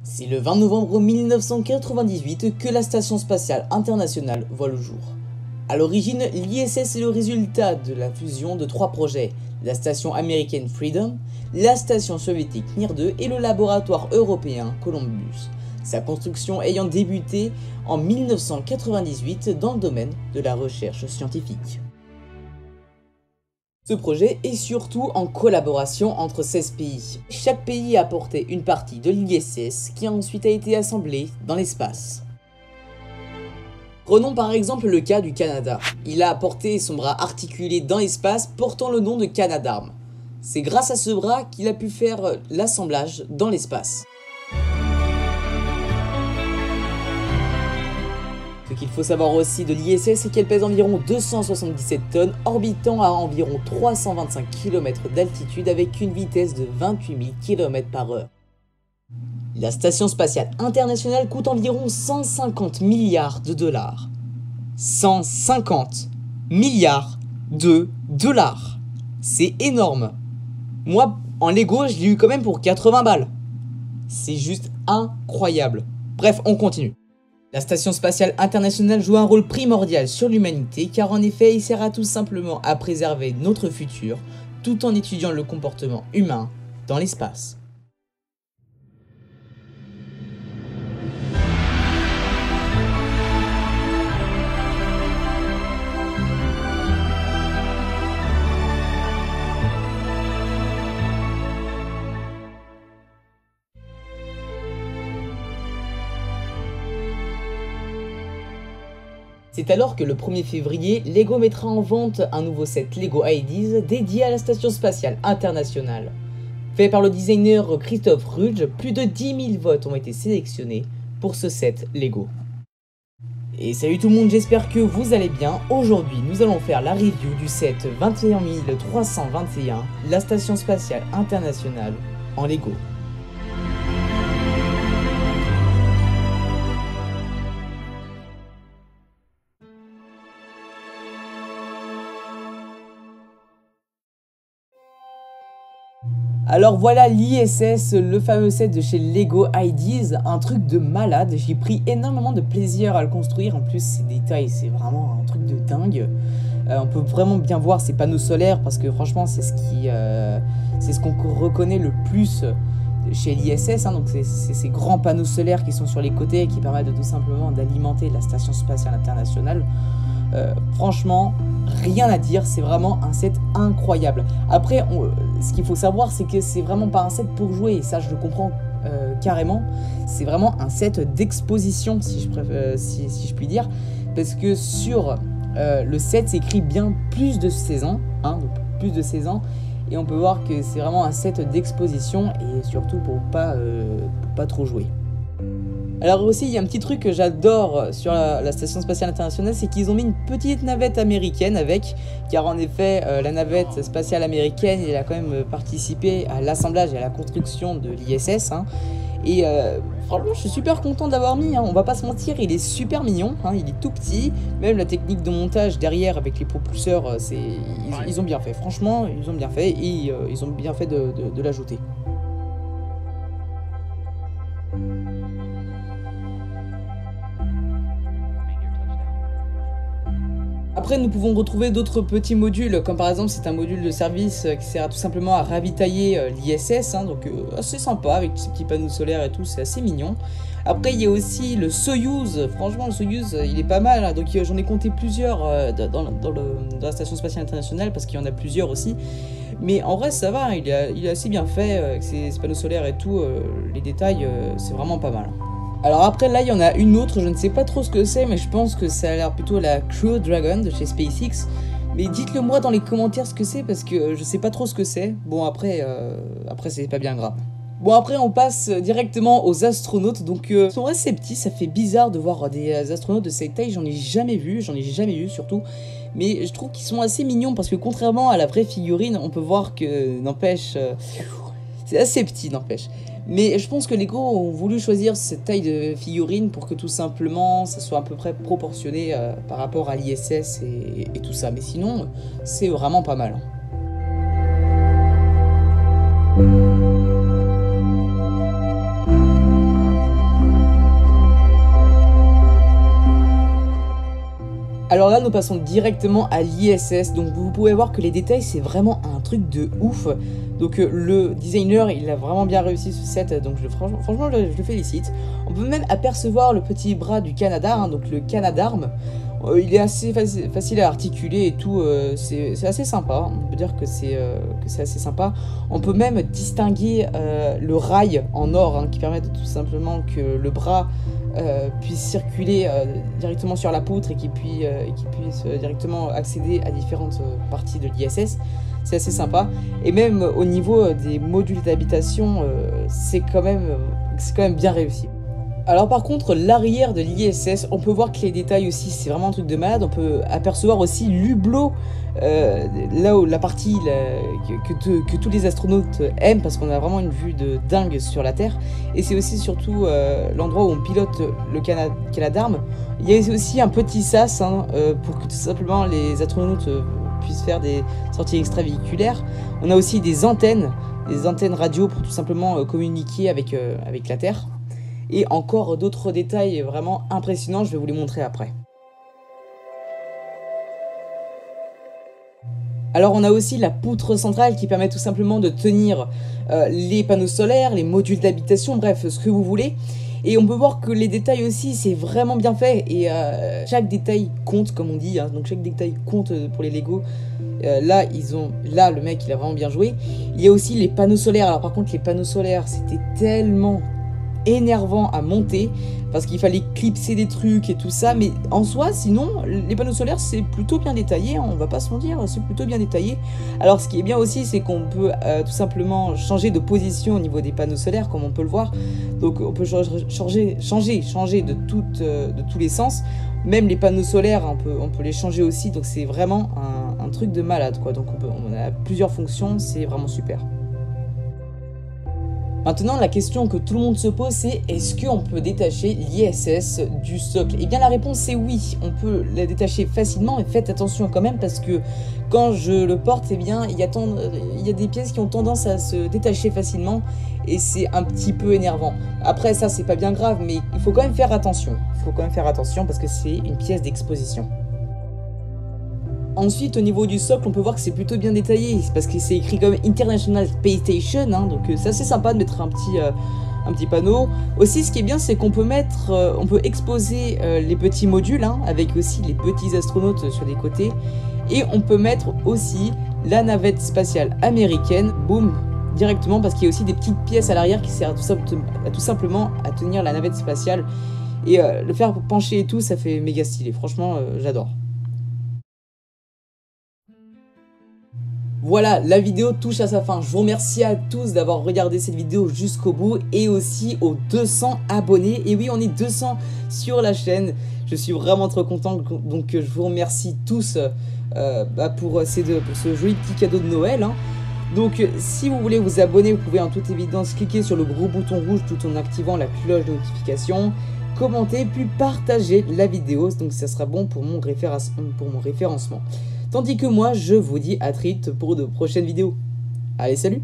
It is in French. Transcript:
C'est le 20 novembre 1998 que la Station Spatiale Internationale voit le jour. A l'origine, l'ISS est le résultat de la fusion de trois projets, la station américaine Freedom, la station soviétique Mir 2 et le laboratoire européen Columbus, sa construction ayant débuté en 1998 dans le domaine de la recherche scientifique. Ce projet est surtout en collaboration entre 16 pays. Chaque pays a apporté une partie de l'ISS qui ensuite a été assemblée dans l'espace. Prenons par exemple le cas du Canada. Il a apporté son bras articulé dans l'espace portant le nom de Canadarm. C'est grâce à ce bras qu'il a pu faire l'assemblage dans l'espace. Ce qu'il faut savoir aussi de l'ISS, c'est qu'elle pèse environ 277 tonnes, orbitant à environ 325 km d'altitude avec une vitesse de 28 000 km/h. La Station Spatiale Internationale coûte environ 150 milliards de dollars. 150 milliards de dollars. C'est énorme. Moi, en Lego, je l'ai eu quand même pour 80 balles. C'est juste incroyable. Bref, on continue. La Station Spatiale Internationale joue un rôle primordial sur l'humanité car en effet, il sert tout simplement à préserver notre futur tout en étudiant le comportement humain dans l'espace. C'est alors que le 1er février, Lego mettra en vente un nouveau set Lego Ideas dédié à la Station Spatiale Internationale. Fait par le designer Christophe Rudge, plus de 10 000 votes ont été sélectionnés pour ce set Lego. Et salut tout le monde, j'espère que vous allez bien. Aujourd'hui, nous allons faire la review du set 21321, la Station Spatiale Internationale en Lego. Alors voilà l'ISS, le fameux set de chez Lego Ideas, un truc de malade. J'ai pris énormément de plaisir à le construire. En plus, ces détails, c'est vraiment un truc de dingue. On peut vraiment bien voir ces panneaux solaires parce que franchement, c'est ce qu'on reconnaît le plus chez l'ISS. Donc c'est ces grands panneaux solaires qui sont sur les côtés et qui permettent de, tout simplement d'alimenter la Station Spatiale Internationale. Franchement, rien à dire, c'est vraiment un set incroyable. Après, ce qu'il faut savoir, c'est que c'est vraiment pas un set pour jouer, et ça je le comprends carrément. C'est vraiment un set d'exposition, si je puis dire, parce que sur le set, c'est écrit bien plus de 16 ans, donc plus de 16 ans, et on peut voir que c'est vraiment un set d'exposition, et surtout pour pas trop jouer. Alors aussi, il y a un petit truc que j'adore sur la Station Spatiale Internationale, c'est qu'ils ont mis une petite navette américaine avec, car en effet, la navette spatiale américaine, elle a quand même participé à l'assemblage et à la construction de l'ISS. Et franchement, je suis super content d'avoir mis, on va pas se mentir, il est super mignon, il est tout petit, même la technique de montage derrière avec les propulseurs, ils ont bien fait, franchement, ils ont bien fait, et ils ont bien fait de l'ajouter. Après, nous pouvons retrouver d'autres petits modules, comme par exemple, c'est un module de service qui sert tout simplement à ravitailler l'ISS, donc assez sympa avec ces petits panneaux solaires et tout, c'est assez mignon. Après, il y a aussi le Soyuz, franchement, le Soyuz, il est pas mal, donc j'en ai compté plusieurs dans la Station Spatiale Internationale, parce qu'il y en a plusieurs aussi. Mais en vrai, ça va, il est assez bien fait, avec ces panneaux solaires et tout, les détails, c'est vraiment pas mal. Alors après, là, il y en a une autre, je ne sais pas trop ce que c'est, mais je pense que ça a l'air plutôt la Crew Dragon de chez SpaceX. Mais dites-le moi dans les commentaires ce que c'est, parce que je sais pas trop ce que c'est. Bon, après c'est pas bien grave. Bon, après, on passe directement aux astronautes. Donc, ils sont assez petits, ça fait bizarre de voir des astronautes de cette taille. J'en ai jamais vu surtout. Mais je trouve qu'ils sont assez mignons, parce que contrairement à la vraie figurine, on peut voir que, n'empêche, c'est assez petit, n'empêche. Mais je pense que Lego ont voulu choisir cette taille de figurine pour que tout simplement ça soit à peu près proportionné par rapport à l'ISS et tout ça. Mais sinon, c'est vraiment pas mal. Alors là, nous passons directement à l'ISS. Donc vous pouvez voir que les détails, c'est vraiment un truc de ouf. Donc le designer, il a vraiment bien réussi ce set. Donc franchement, je le félicite. On peut même apercevoir le petit bras du Canada, hein, donc le Canadarm. Il est assez facile à articuler et tout, c'est assez sympa, on peut dire que c'est assez sympa. On peut même distinguer le rail en or, hein, qui permet tout simplement que le bras puisse circuler directement sur la poutre et qu'il puisse directement accéder à différentes parties de l'ISS. C'est assez sympa. Et même au niveau des modules d'habitation, c'est quand même bien réussi. Alors par contre, l'arrière de l'ISS, on peut voir que les détails aussi, c'est vraiment un truc de malade. On peut apercevoir aussi l'hublot, là où la partie que tous les astronautes aiment, parce qu'on a vraiment une vue de dingue sur la Terre. Et c'est aussi surtout l'endroit où on pilote le Canadarm. Il y a aussi un petit sas, hein, pour que tout simplement les astronautes puissent faire des sorties extravéhiculaires. On a aussi des antennes radio pour tout simplement communiquer avec la Terre. Et encore d'autres détails vraiment impressionnants, je vais vous les montrer après. Alors on a aussi la poutre centrale qui permet tout simplement de tenir les panneaux solaires, les modules d'habitation, bref, ce que vous voulez. Et on peut voir que les détails aussi, c'est vraiment bien fait. Et chaque détail compte, comme on dit, hein, donc chaque détail compte pour les Lego. Là, le mec, il a vraiment bien joué. Il y a aussi les panneaux solaires. Alors par contre, les panneaux solaires, c'était tellement énervant à monter parce qu'il fallait clipser des trucs et tout ça, mais en soi sinon les panneaux solaires c'est plutôt bien détaillé, hein, on va pas se mentir, c'est plutôt bien détaillé. Alors ce qui est bien aussi, c'est qu'on peut tout simplement changer de position au niveau des panneaux solaires, comme on peut le voir. Donc on peut changer de tous les sens. Même les panneaux solaires, on peut les changer aussi, donc c'est vraiment un truc de malade quoi. Donc on a plusieurs fonctions, c'est vraiment super. Maintenant, la question que tout le monde se pose, c'est est-ce qu'on peut détacher l'ISS du socle? Eh bien, la réponse c'est oui, on peut la détacher facilement, mais faites attention quand même parce que quand je le porte, eh bien, il y a des pièces qui ont tendance à se détacher facilement et c'est un petit peu énervant. Après, ça, c'est pas bien grave, mais il faut quand même faire attention. Il faut quand même faire attention parce que c'est une pièce d'exposition. Ensuite, au niveau du socle, on peut voir que c'est plutôt bien détaillé, parce que c'est écrit comme International Space Station, hein, donc c'est assez sympa de mettre un petit panneau. Aussi, ce qui est bien, c'est qu'on peut on peut exposer les petits modules, hein, avec aussi les petits astronautes sur les côtés, et on peut mettre aussi la navette spatiale américaine, boum, directement, parce qu'il y a aussi des petites pièces à l'arrière qui servent tout simplement à tenir la navette spatiale, et le faire pencher et tout, ça fait méga stylé, franchement, j'adore. Voilà, la vidéo touche à sa fin. Je vous remercie à tous d'avoir regardé cette vidéo jusqu'au bout et aussi aux 200 abonnés. Et oui, on est 200 sur la chaîne. Je suis vraiment trop content. Donc, je vous remercie tous pour ce joli petit cadeau de Noël. Hein. Donc, si vous voulez vous abonner, vous pouvez en toute évidence cliquer sur le gros bouton rouge tout en activant la cloche de notification. Commenter, puis partager la vidéo. Donc, ça sera bon pour mon référencement. Tandis que moi, je vous dis à très vite pour de prochaines vidéos. Allez, salut!